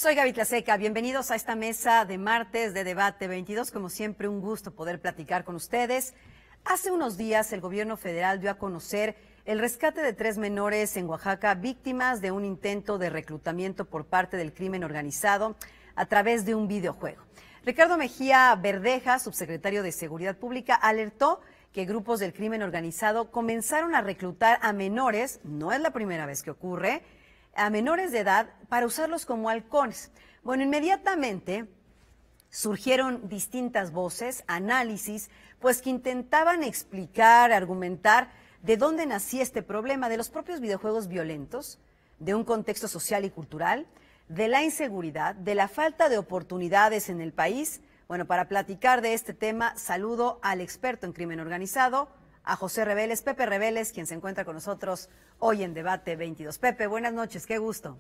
Soy Gaby Tlaseca, bienvenidos a esta mesa de martes de Debate 22. Como siempre, un gusto poder platicar con ustedes. Hace unos días el gobierno federal dio a conocer el rescate de 3 menores en Oaxaca, víctimas de un intento de reclutamiento por parte del crimen organizado a través de un videojuego. Ricardo Mejía Verdeja, subsecretario de Seguridad Pública, alertó que grupos del crimen organizado comenzaron a reclutar a menores, no es la primera vez que ocurre, a menores de edad para usarlos como halcones. Bueno, inmediatamente surgieron distintas voces, análisis, pues que intentaban explicar, argumentar de dónde nacía este problema, de los propios videojuegos violentos, de un contexto social y cultural, de la inseguridad, de la falta de oportunidades en el país. Bueno, para platicar de este tema, saludo al experto en crimen organizado, a José Reveles, Pepe Reveles, quien se encuentra con nosotros hoy en Debate 22. Pepe, buenas noches, qué gusto.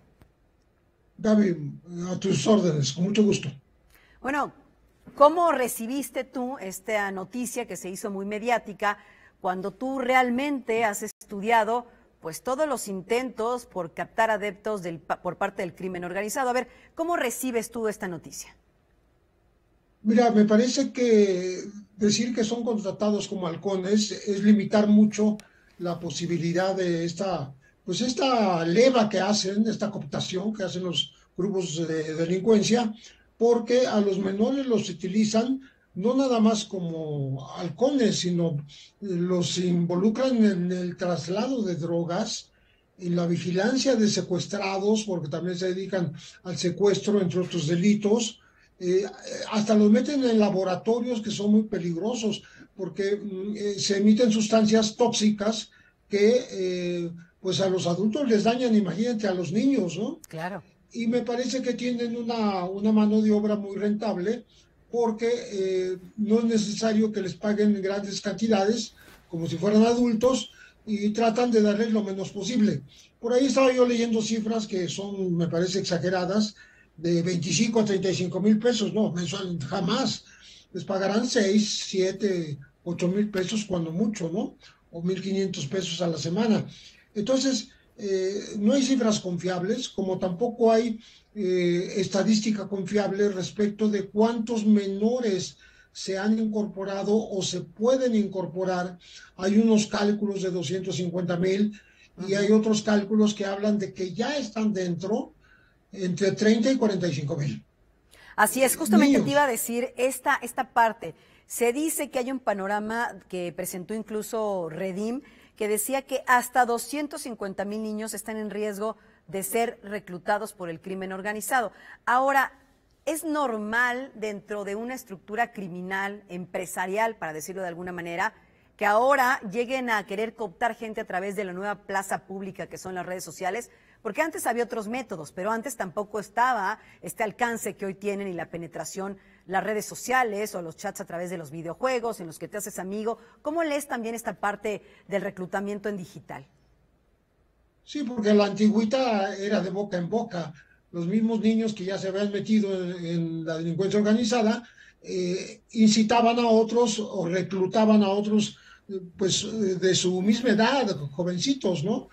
Gaby, a tus órdenes, con mucho gusto. Bueno, ¿cómo recibiste tú esta noticia que se hizo muy mediática cuando tú realmente has estudiado pues todos los intentos por captar adeptos por parte del crimen organizado? A ver, ¿cómo recibes tú esta noticia? Mira, me parece que decir que son contratados como halcones es limitar mucho la posibilidad de esta leva que hacen, esta cooptación que hacen los grupos de delincuencia, porque a los menores los utilizan no nada más como halcones, sino los involucran en el traslado de drogas, en la vigilancia de secuestrados, porque también se dedican al secuestro, entre otros delitos. Hasta los meten en laboratorios que son muy peligrosos, porque se emiten sustancias tóxicas que pues a los adultos les dañan, imagínate, a los niños, ¿no? Claro. Y me parece que tienen una mano de obra muy rentable, porque no es necesario que les paguen grandes cantidades, como si fueran adultos, y tratan de darles lo menos posible. Por ahí estaba yo leyendo cifras que son, me parece, exageradas, de 25 a 35 mil pesos, no, mensual, jamás. Les pagarán 6, 7, 8 mil pesos cuando mucho, ¿no? O 1,500 pesos a la semana. Entonces, no hay cifras confiables, como tampoco hay estadística confiable respecto de cuántos menores se han incorporado o se pueden incorporar. Hay unos cálculos de 250,000 y hay otros cálculos que hablan de que ya están dentro entre 30 y 45,000. Así es, justamente Niños. te iba a decir esta parte. Se dice que hay un panorama que presentó incluso Redim, que decía que hasta 250,000 niños están en riesgo de ser reclutados por el crimen organizado. Ahora, ¿es normal dentro de una estructura criminal, empresarial, para decirlo de alguna manera, que ahora lleguen a querer cooptar gente a través de la nueva plaza pública que son las redes sociales? Porque antes había otros métodos, pero antes tampoco estaba este alcance que hoy tienen y la penetración, las redes sociales o los chats a través de los videojuegos en los que te haces amigo. ¿Cómo lees también esta parte del reclutamiento en digital? Sí, porque la antigüita era de boca en boca. Los mismos niños que ya se habían metido en la delincuencia organizada incitaban a otros o reclutaban a otros de su misma edad, jovencitos, ¿no?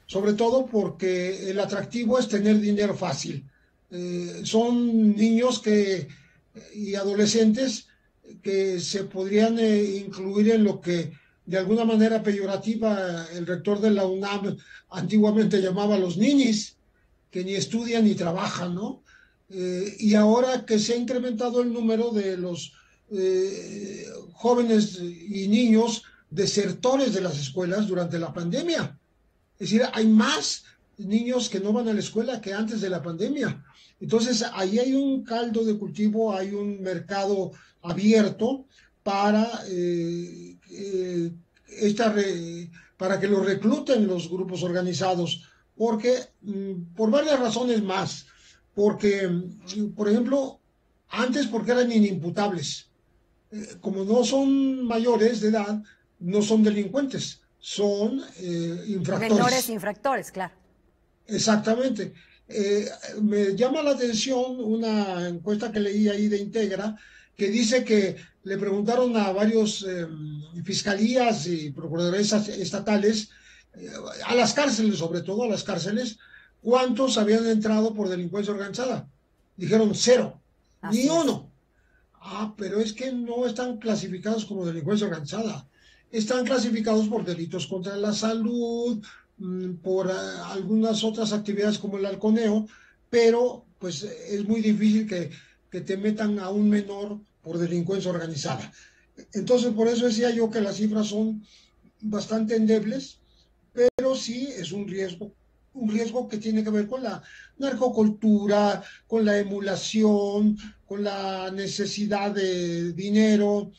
Sobre todo porque el atractivo es tener dinero fácil. Son niños y adolescentes que se podrían incluir en lo que de alguna manera peyorativa el rector de la UNAM antiguamente llamaba los ninis, que ni estudian ni trabajan, ¿no? Y ahora que se ha incrementado el número de los jóvenes y niños desertores de las escuelas durante la pandemia. Es decir, hay más niños que no van a la escuela que antes de la pandemia. Entonces, ahí hay un caldo de cultivo, hay un mercado abierto para, para que lo recluten los grupos organizados, porque por varias razones más. Porque, por ejemplo, antes porque eran inimputables. Como no son mayores de edad, no son delincuentes, son infractores. Menores infractores, claro. Exactamente. Me llama la atención una encuesta que leí ahí de Integra, que dice que le preguntaron a varios fiscalías y procuradurías estatales, a las cárceles, sobre todo a las cárceles, ¿cuántos habían entrado por delincuencia organizada? Dijeron cero, ni Así es. uno. Ah, pero es que no están clasificados como delincuencia organizada. Están clasificados por delitos contra la salud, por algunas otras actividades como el halconeo, pero pues es muy difícil que te metan a un menor por delincuencia organizada. Entonces, por eso decía yo que las cifras son bastante endebles, pero sí es un riesgo que tiene que ver con la narcocultura, con la emulación, con la necesidad de dinero,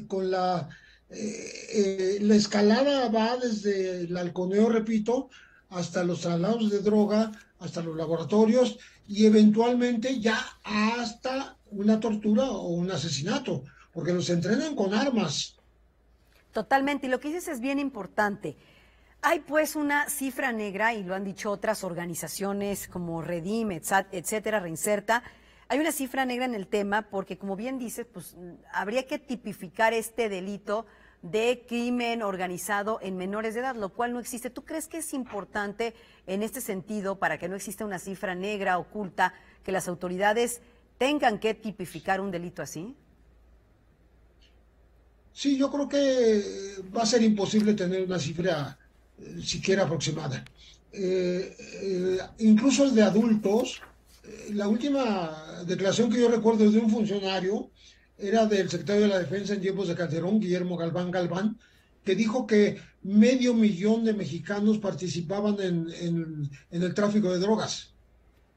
con la escalada va desde el halconeo, repito, hasta los traslados de droga, hasta los laboratorios y eventualmente ya hasta una tortura o un asesinato, porque los entrenan con armas. Totalmente, y lo que dices es bien importante. Hay pues una cifra negra, y lo han dicho otras organizaciones como Redim, etcétera, Reinserta. Hay una cifra negra en el tema porque, como bien dices, pues habría que tipificar este delito de crimen organizado en menores de edad, lo cual no existe. ¿Tú crees que es importante en este sentido, para que no exista una cifra negra oculta, que las autoridades tengan que tipificar un delito así? Sí, yo creo que va a ser imposible tener una cifra siquiera aproximada. Incluso el de adultos, la última declaración que yo recuerdo de un funcionario era del secretario de la Defensa en tiempos de Calderón, Guillermo Galván Galván, que dijo que 500,000 de mexicanos participaban en el tráfico de drogas.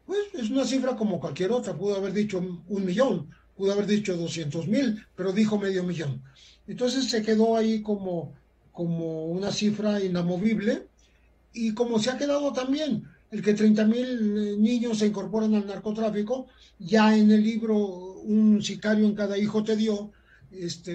Pues es una cifra como cualquier otra, pudo haber dicho 1 millón, pudo haber dicho 200,000, pero dijo 500,000. Entonces se quedó ahí como una cifra inamovible y como se ha quedado también el que 30,000 niños se incorporan al narcotráfico, ya en el libro Un sicario en cada hijo te dio,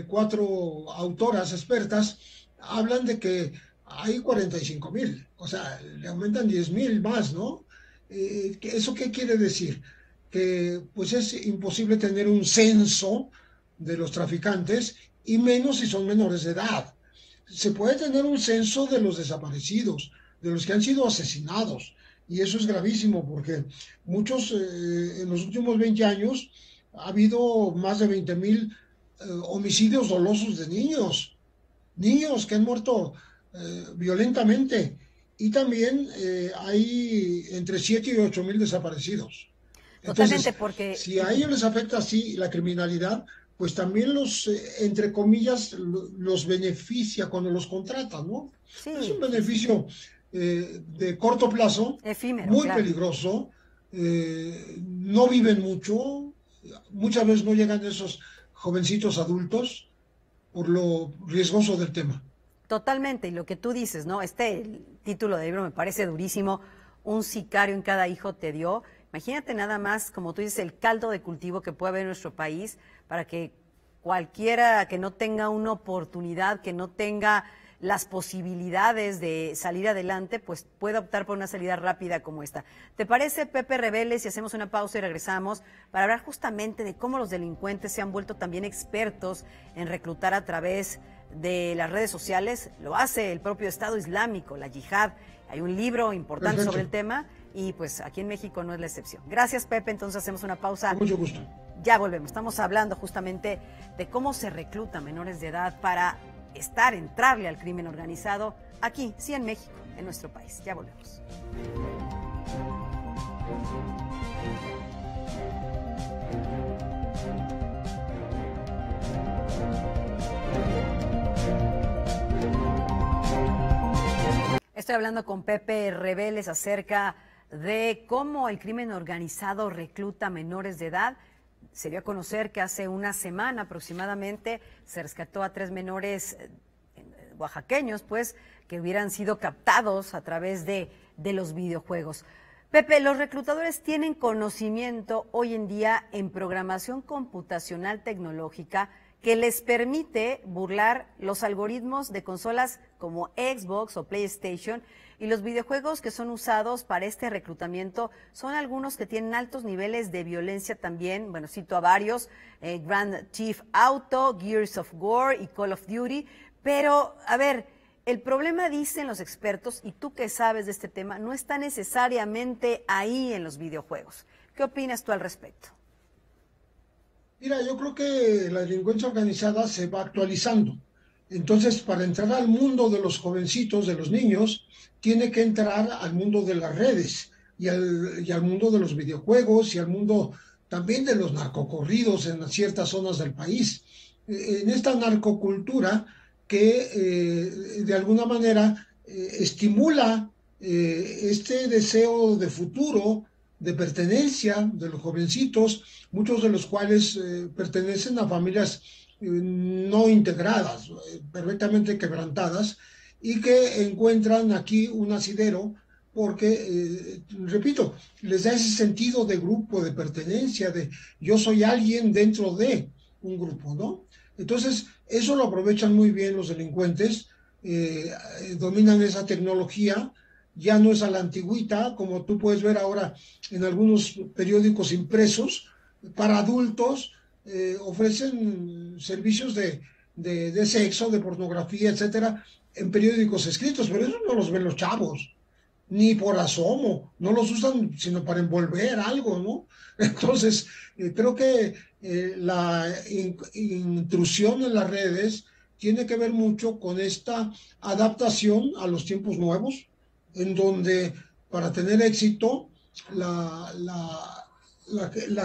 4 autoras expertas hablan de que hay 45,000, o sea, le aumentan 10,000 más, ¿no? ¿Eso qué quiere decir? Que pues es imposible tener un censo de los traficantes y menos si son menores de edad. Se puede tener un censo de los desaparecidos, de los que han sido asesinados, y eso es gravísimo porque muchos, en los últimos 20 años, ha habido más de 20,000 homicidios dolosos de niños que han muerto violentamente, y también hay entre 7 y 8,000 desaparecidos. Totalmente, Entonces, porque si a ellos les afecta así la criminalidad, pues también los, entre comillas, los beneficia cuando los contratan, ¿no? Es sí, un sí, sí, beneficio de corto plazo, efímero, muy claro. peligroso, no viven mucho, muchas veces no llegan esos jovencitos adultos por lo riesgoso del tema. Totalmente, y lo que tú dices, ¿no? El título del libro me parece durísimo, Un sicario en cada hijo te dio. Imagínate nada más, como tú dices, el caldo de cultivo que puede haber en nuestro país para que cualquiera que no tenga una oportunidad, que no tenga las posibilidades de salir adelante, pues pueda optar por una salida rápida como esta. ¿Te parece, Pepe Rebeles, si hacemos una pausa y regresamos para hablar justamente de cómo los delincuentes se han vuelto también expertos en reclutar a través de las redes sociales? Lo hace el propio Estado Islámico, la yihad. Hay un libro importante sobre el Perfecto, tema y pues aquí en México no es la excepción. Gracias, Pepe. Entonces hacemos una pausa. con mucho gusto. Ya volvemos. Estamos hablando justamente de cómo se recluta menores de edad para entrarle al crimen organizado aquí, sí, en México, en nuestro país. Ya volvemos. Estoy hablando con Pepe Rebeles acerca de cómo el crimen organizado recluta menores de edad. Se dio a conocer que hace una semana aproximadamente se rescató a 3 menores oaxaqueños, pues, que hubieran sido captados a través de los videojuegos. Pepe, los reclutadores tienen conocimiento hoy en día en programación computacional tecnológica que les permite burlar los algoritmos de consolas como Xbox o PlayStation, y los videojuegos que son usados para este reclutamiento son algunos que tienen altos niveles de violencia también. Bueno, cito a varios, Grand Theft Auto, Gears of War y Call of Duty. Pero, a ver, El problema, dicen los expertos, y tú que sabes de este tema, no está necesariamente ahí en los videojuegos. ¿Qué opinas tú al respecto? Mira, yo creo que la delincuencia organizada se va actualizando. Entonces, para entrar al mundo de los jovencitos, de los niños, tiene que entrar al mundo de las redes y al mundo de los videojuegos y al mundo también de los narcocorridos en ciertas zonas del país. En esta narcocultura que de alguna manera estimula este deseo de futuro, de pertenencia de los jovencitos, muchos de los cuales pertenecen a familias no integradas, perfectamente quebrantadas, y que encuentran aquí un asidero porque, repito, les da ese sentido de grupo, de pertenencia, de yo soy alguien dentro de un grupo, ¿no? Entonces, eso lo aprovechan muy bien los delincuentes, dominan esa tecnología, ya no es a la antigüita, como tú puedes ver ahora en algunos periódicos impresos, para adultos, ofrecen servicios de sexo, de pornografía, etcétera, en periódicos escritos, pero eso no los ven los chavos, ni por asomo, no los usan sino para envolver algo, ¿no? Entonces, creo que la intrusión en las redes tiene que ver mucho con esta adaptación a los tiempos nuevos, en donde para tener éxito, la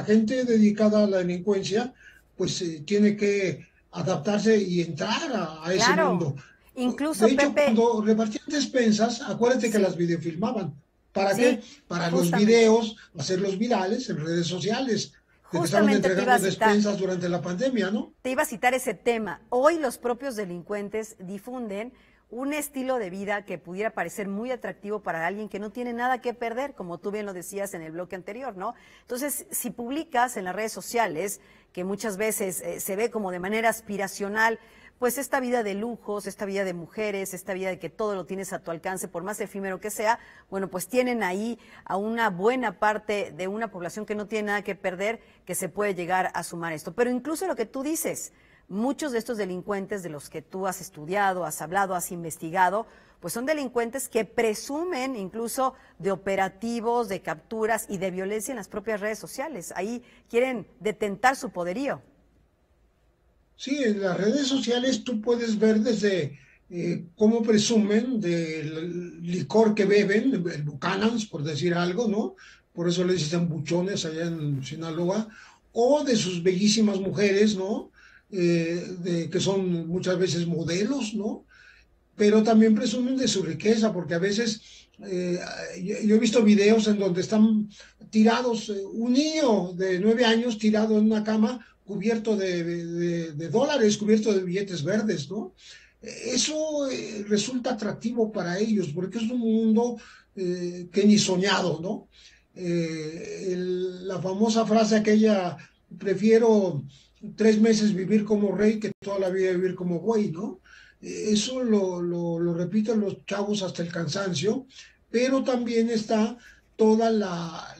gente dedicada a la delincuencia, pues tiene que adaptarse y entrar a ese Claro, mundo. incluso De hecho, Pepe, cuando repartían despensas, acuérdate que las sí, videofilmaban. ¿Para qué? sí, Para los justamente, videos, hacerlos virales en redes sociales, de que estaban justamente te iba a entregando citar. despensas durante la pandemia, ¿no? Te iba a citar ese tema. Hoy los propios delincuentes difunden un estilo de vida que pudiera parecer muy atractivo para alguien que no tiene nada que perder, como tú bien lo decías en el bloque anterior, ¿no? Entonces, si publicas en las redes sociales, que muchas veces se ve como de manera aspiracional, pues esta vida de lujos, esta vida de mujeres, esta vida de que todo lo tienes a tu alcance, por más efímero que sea, bueno, pues tienen ahí a una buena parte de una población que no tiene nada que perder, que se puede llegar a sumar esto. Pero incluso lo que tú dices, muchos de estos delincuentes de los que tú has estudiado, has hablado, has investigado, pues son delincuentes que presumen incluso de operativos, de capturas y de violencia en las propias redes sociales. Ahí quieren detentar su poderío. Sí, en las redes sociales tú puedes ver desde cómo presumen del licor que beben, el Buchanan's, por decir algo, ¿no? Por eso les dicen buchones allá en Sinaloa, o de sus bellísimas mujeres, ¿no? Que son muchas veces modelos, ¿no? Pero también presumen de su riqueza, porque a veces yo he visto videos en donde están tirados, un niño de 9 años tirado en una cama cubierto de dólares, cubierto de billetes verdes, ¿no? Eso resulta atractivo para ellos, porque es un mundo que ni soñado, ¿no? La famosa frase aquella, prefiero 3 meses vivir como rey que toda la vida vivir como güey, ¿no? Eso lo repiten los chavos hasta el cansancio, pero también está toda la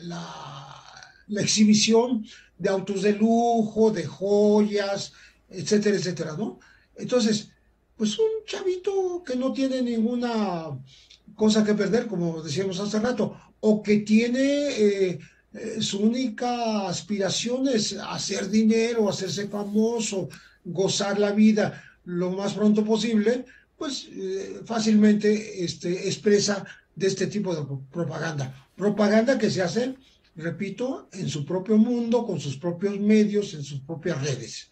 exhibición de autos de lujo, de joyas, etcétera, etcétera, ¿no? Entonces, pues un chavito que no tiene ninguna cosa que perder, como decíamos hace rato, o que tiene su única aspiración es hacer dinero, hacerse famoso, gozar la vida lo más pronto posible, pues fácilmente expresa de este tipo de propaganda. Propaganda que se hace, repito, en su propio mundo, con sus propios medios, en sus propias redes.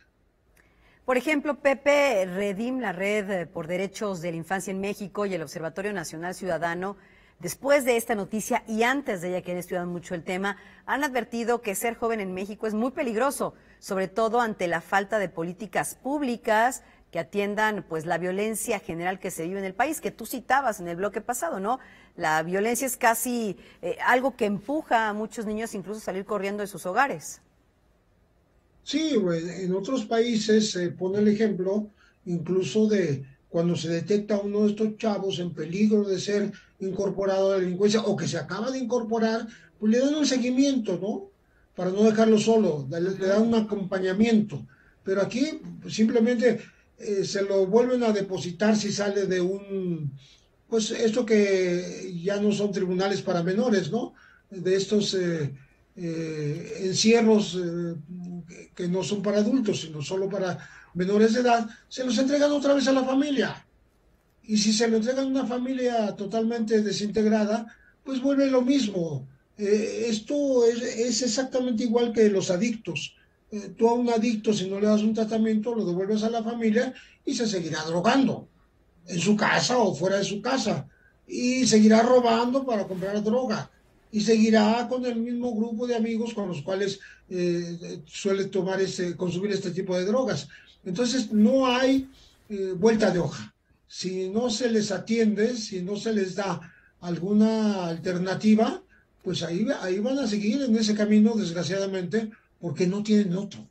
Por ejemplo, Pepe, Redim, la Red por Derechos de la Infancia en México y el Observatorio Nacional Ciudadano, después de esta noticia y antes de ella que han estudiado mucho el tema, han advertido que ser joven en México es muy peligroso, sobre todo ante la falta de políticas públicas que atiendan pues la violencia general que se vive en el país, que tú citabas en el bloque pasado, ¿no? La violencia es casi algo que empuja a muchos niños incluso a salir corriendo de sus hogares. Sí, en otros países se pone el ejemplo incluso de cuando se detecta a uno de estos chavos en peligro de ser incorporado a la delincuencia o que se acaba de incorporar, pues le dan un seguimiento, ¿no? Para no dejarlo solo, le dan un acompañamiento. Pero aquí pues, simplemente se lo vuelven a depositar si sale de pues esto que ya no son tribunales para menores, ¿no? De estos encierros que no son para adultos, sino solo para menores de edad, se los entregan otra vez a la familia. Y si se lo entregan a una familia totalmente desintegrada, pues vuelve lo mismo. Esto es exactamente igual que los adictos. Tú a un adicto, si no le das un tratamiento, lo devuelves a la familia y se seguirá drogando en su casa o fuera de su casa. Y seguirá robando para comprar droga. Y seguirá con el mismo grupo de amigos con los cuales suele consumir este tipo de drogas. Entonces no hay vuelta de hoja. Si no se les atiende, si no se les da alguna alternativa, pues ahí van a seguir en ese camino, desgraciadamente, porque no tienen otro.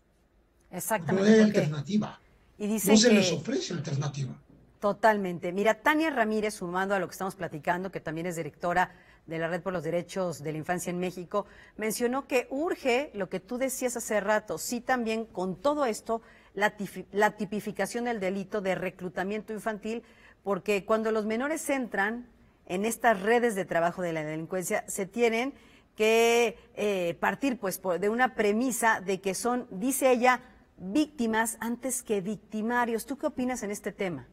Exactamente. No hay alternativa. Y no se les ofrece alternativa. Totalmente. Mira, Tania Ramírez, sumando a lo que estamos platicando, que también es directora de la Red por los Derechos de la Infancia en México, mencionó que urge lo que tú decías hace rato, sí también con todo esto, la tipificación del delito de reclutamiento infantil, porque cuando los menores entran en estas redes de trabajo de la delincuencia, se tienen que partir pues de una premisa de que son, dice ella, víctimas antes que victimarios. ¿Tú qué opinas en este tema?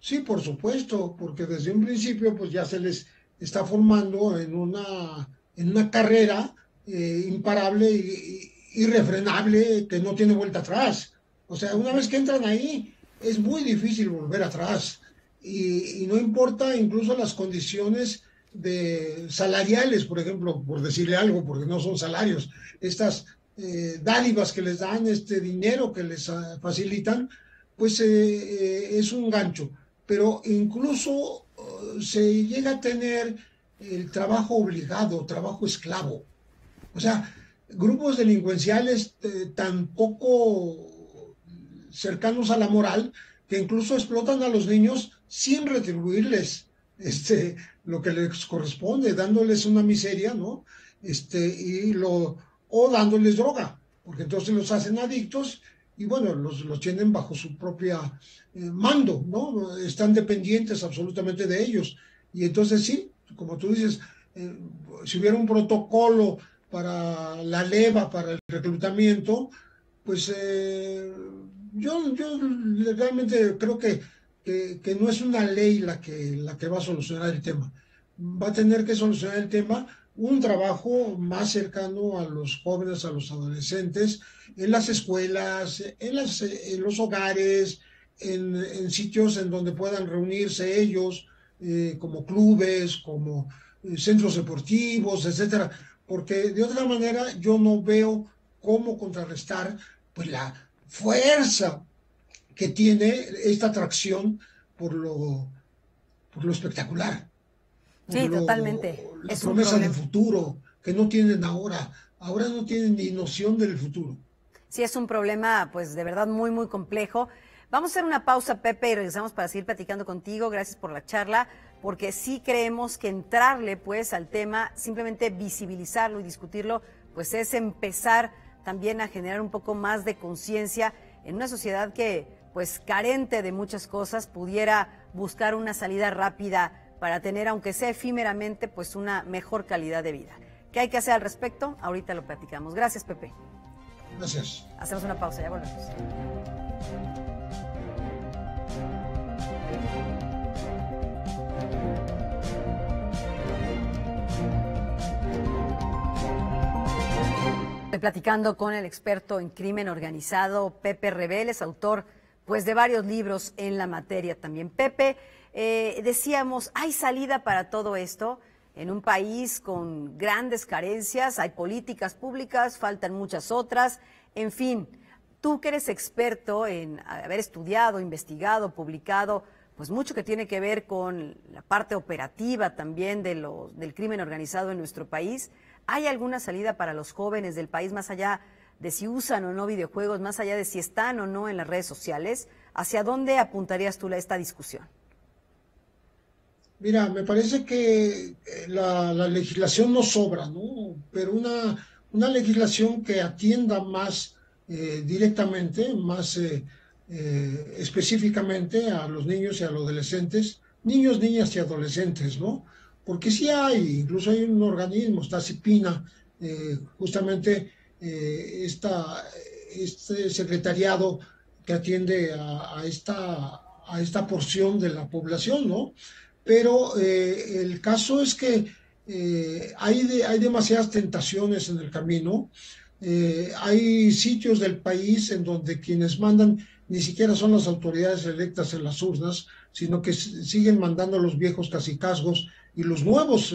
Sí, por supuesto, porque desde un principio pues ya se les está formando en una carrera imparable y irrefrenable que no tiene vuelta atrás. O sea, una vez que entran ahí, es muy difícil volver atrás. Y no importa incluso las condiciones salariales, por ejemplo, por decirle algo, porque no son salarios, estas dádivas que les dan, este dinero que les facilitan, pues es un gancho. Pero incluso se llega a tener el trabajo obligado, trabajo esclavo. O sea, grupos delincuenciales tan poco cercanos a la moral que incluso explotan a los niños sin retribuirles lo que les corresponde, dándoles una miseria, ¿no? O dándoles droga, porque entonces los hacen adictos y bueno, los tienen bajo su propia mando, ¿no? Están dependientes absolutamente de ellos. Y entonces sí, como tú dices, si hubiera un protocolo para la leva, para el reclutamiento, pues yo realmente creo que no es una ley la que va a solucionar el tema. Va a tener que solucionar el tema un trabajo más cercano a los jóvenes, a los adolescentes, en las escuelas, en los hogares, en sitios en donde puedan reunirse ellos, como clubes, como centros deportivos, etcétera, porque de otra manera yo no veo cómo contrarrestar pues la fuerza que tiene esta atracción por lo espectacular. Sí, totalmente. La promesa de futuro que no tienen ahora. Ahora no tienen ni noción del futuro. Sí, es un problema, pues, de verdad muy, muy complejo. Vamos a hacer una pausa, Pepe, y regresamos para seguir platicando contigo. Gracias por la charla, porque sí creemos que entrarle, pues, al tema, simplemente visibilizarlo y discutirlo, pues, es empezar también a generar un poco más de conciencia en una sociedad que, pues, carente de muchas cosas, pudiera buscar una salida rápida para tener, aunque sea efímeramente, pues una mejor calidad de vida. ¿Qué hay que hacer al respecto? Ahorita lo platicamos. Gracias, Pepe. Gracias. Hacemos una pausa, ya volvemos. Estoy platicando con el experto en crimen organizado, Pepe Reveles, autor pues de varios libros en la materia también. Pepe, decíamos, ¿hay salida para todo esto? En un país con grandes carencias, hay políticas públicas, faltan muchas otras, en fin, tú que eres experto en haber estudiado, investigado, publicado, pues mucho que tiene que ver con la parte operativa también del crimen organizado en nuestro país, ¿hay alguna salida para los jóvenes del país más allá de si usan o no videojuegos, más allá de si están o no en las redes sociales? ¿Hacia dónde apuntarías tú esta discusión? Mira, me parece que la legislación no sobra, ¿no? Pero una legislación que atienda más directamente, más específicamente a los niños y a los adolescentes, niños, niñas y adolescentes, ¿no? Porque sí hay, incluso hay un organismo, está CIPINA, justamente este secretariado que atiende a esta porción de la población, ¿no? Pero el caso es que hay demasiadas tentaciones en el camino. Hay sitios del país en donde quienes mandan ni siquiera son las autoridades electas en las urnas, sino que siguen mandando los viejos cacicazgos y los nuevos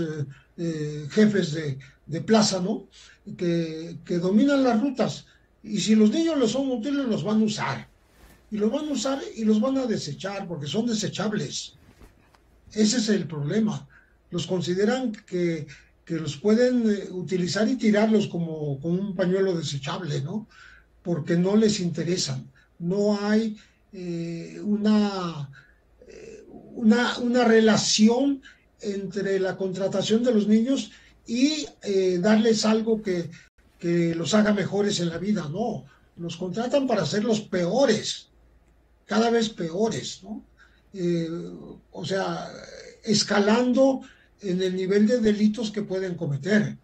jefes de plaza, ¿no? Que dominan las rutas. Y si los niños les son útiles, los van a usar. Y los van a usar y los van a desechar, porque son desechables. Ese es el problema. Los consideran que los pueden utilizar y tirarlos como un pañuelo desechable, ¿no? Porque no les interesan. No hay una relación entre la contratación de los niños y darles algo que los haga mejores en la vida. No, los contratan para hacerlos peores, cada vez peores, ¿no? O sea, escalando en el nivel de delitos que pueden cometer,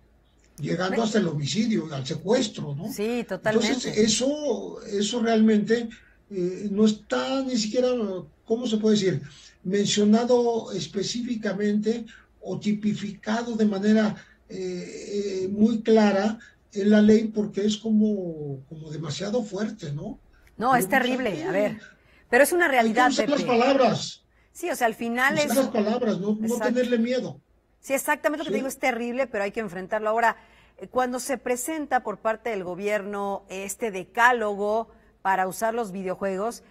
llegando hasta el homicidio, al secuestro, ¿no? Sí, totalmente. Entonces, eso realmente no está ni siquiera, ¿cómo se puede decir?, mencionado específicamente o tipificado de manera muy clara en la ley, porque es como demasiado fuerte, ¿no? No, es terrible, a ver, pero es una realidad, hay que usar las palabras. Sí, o sea, al final usar las palabras, no tenerle miedo. Sí, exactamente lo que te digo, es terrible, pero hay que enfrentarlo. Ahora, cuando se presenta por parte del gobierno este decálogo para usar los videojuegos,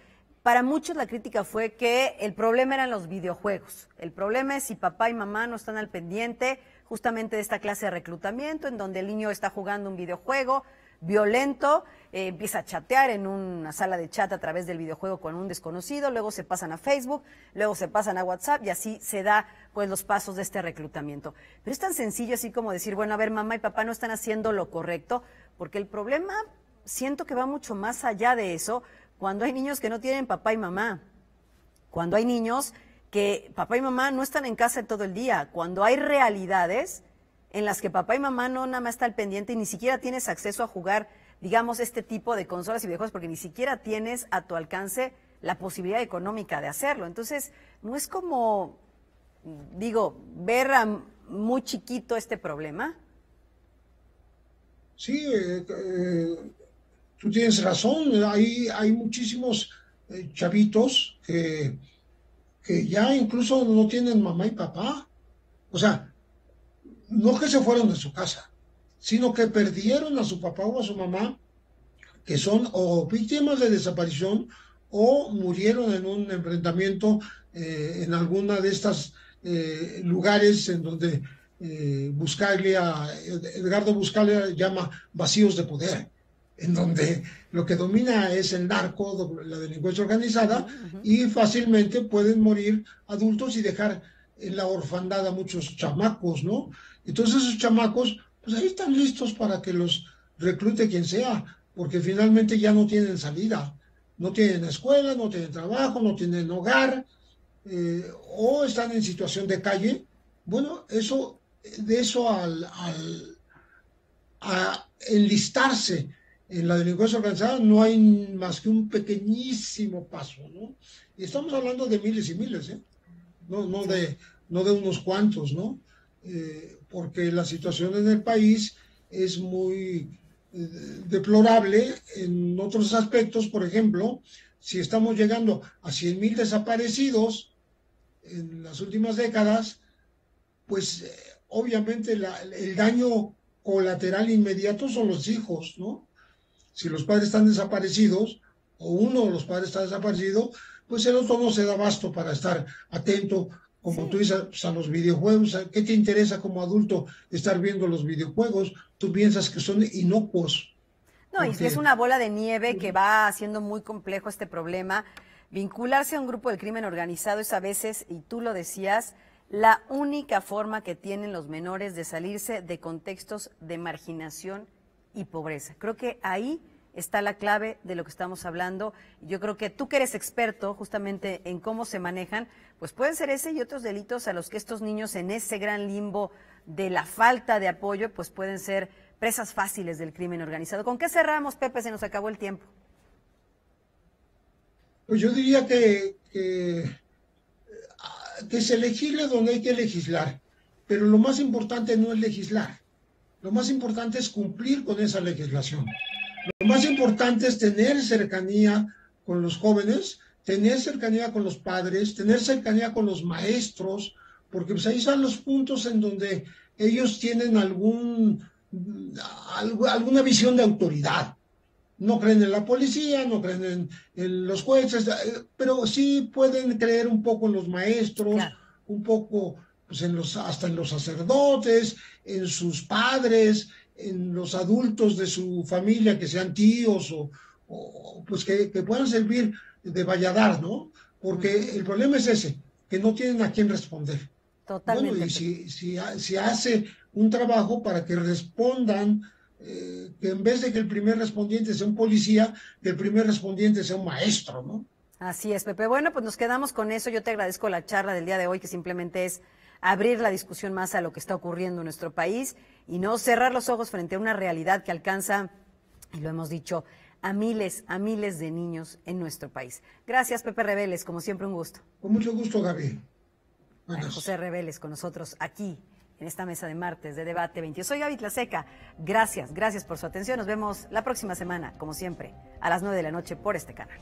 para muchos la crítica fue que el problema eran los videojuegos. El problema es si papá y mamá no están al pendiente justamente de esta clase de reclutamiento, en donde el niño está jugando un videojuego violento, empieza a chatear en una sala de chat a través del videojuego con un desconocido, luego se pasan a Facebook, luego se pasan a WhatsApp y así se da pues los pasos de este reclutamiento. Pero es tan sencillo así como decir, bueno, a ver, mamá y papá no están haciendo lo correcto, porque el problema siento que va mucho más allá de eso cuando hay niños que no tienen papá y mamá, cuando hay niños que papá y mamá no están en casa todo el día, cuando hay realidades en las que papá y mamá no nada más está al pendiente y ni siquiera tienes acceso a jugar, digamos, este tipo de consolas y videojuegos, porque ni siquiera tienes a tu alcance la posibilidad económica de hacerlo. Entonces, no es como, digo, ver muy chiquito este problema. Sí, tú tienes razón. Hay muchísimos chavitos que ya incluso no tienen mamá y papá. O sea, no que se fueron de su casa, sino que perdieron a su papá o a su mamá, que son o víctimas de desaparición o murieron en un enfrentamiento en alguna de estas lugares en donde Edgardo Buscaglia llama vacíos de poder, en donde lo que domina es el narco, la delincuencia organizada, y fácilmente pueden morir adultos y dejar en la orfandad a muchos chamacos, ¿no? Entonces esos chamacos, pues ahí están listos para que los reclute quien sea, porque finalmente ya no tienen salida, no tienen escuela, no tienen trabajo, no tienen hogar, o están en situación de calle. Bueno, de eso a enlistarse en la delincuencia organizada no hay más que un pequeñísimo paso, ¿no? Y estamos hablando de miles y miles, ¿eh? No de unos cuantos, ¿no? Porque la situación en el país es muy deplorable en otros aspectos. Por ejemplo, si estamos llegando a 100,000 desaparecidos en las últimas décadas, pues obviamente el daño colateral inmediato son los hijos, ¿no? Si los padres están desaparecidos o uno de los padres está desaparecido, pues el otro no se da abasto para estar atento, como tú dices, a los videojuegos. ¿Qué te interesa como adulto estar viendo los videojuegos? Tú piensas que son inocuos. No, y es una bola de nieve que va haciendo muy complejo este problema. Vincularse a un grupo del crimen organizado es a veces, y tú lo decías, la única forma que tienen los menores de salirse de contextos de marginación y pobreza. Creo que ahí está la clave de lo que estamos hablando. Yo creo que tú que eres experto justamente en cómo se manejan, pues pueden ser ese y otros delitos a los que estos niños en ese gran limbo de la falta de apoyo, pues pueden ser presas fáciles del crimen organizado. ¿Con qué cerramos, Pepe? Se nos acabó el tiempo. Pues yo diría que se legisle donde hay que legislar, pero lo más importante no es legislar, lo más importante es cumplir con esa legislación. Lo más importante es tener cercanía con los jóvenes, tener cercanía con los padres, tener cercanía con los maestros, porque pues ahí están los puntos en donde ellos tienen alguna visión de autoridad. No creen en la policía, no creen en los jueces, pero sí pueden creer un poco en los maestros, claro, un poco pues hasta en los sacerdotes, en sus padres, en los adultos de su familia, que sean tíos o pues que puedan servir de valladar, ¿no? Porque el problema es ese, que no tienen a quién responder. Totalmente. Bueno, y si hace un trabajo para que respondan, que en vez de que el primer respondiente sea un policía, que el primer respondiente sea un maestro, ¿no? Así es, Pepe. Bueno, pues nos quedamos con eso. Yo te agradezco la charla del día de hoy, que simplemente es abrir la discusión más a lo que está ocurriendo en nuestro país y no cerrar los ojos frente a una realidad que alcanza, y lo hemos dicho, a miles de niños en nuestro país. Gracias, Pepe Reveles, como siempre un gusto. Con mucho gusto, Gaby. José Reveles con nosotros aquí en esta mesa de martes de Debate 22. Soy Gaby Tlaseca. Gracias por su atención. Nos vemos la próxima semana, como siempre, a las 9 de la noche por este canal.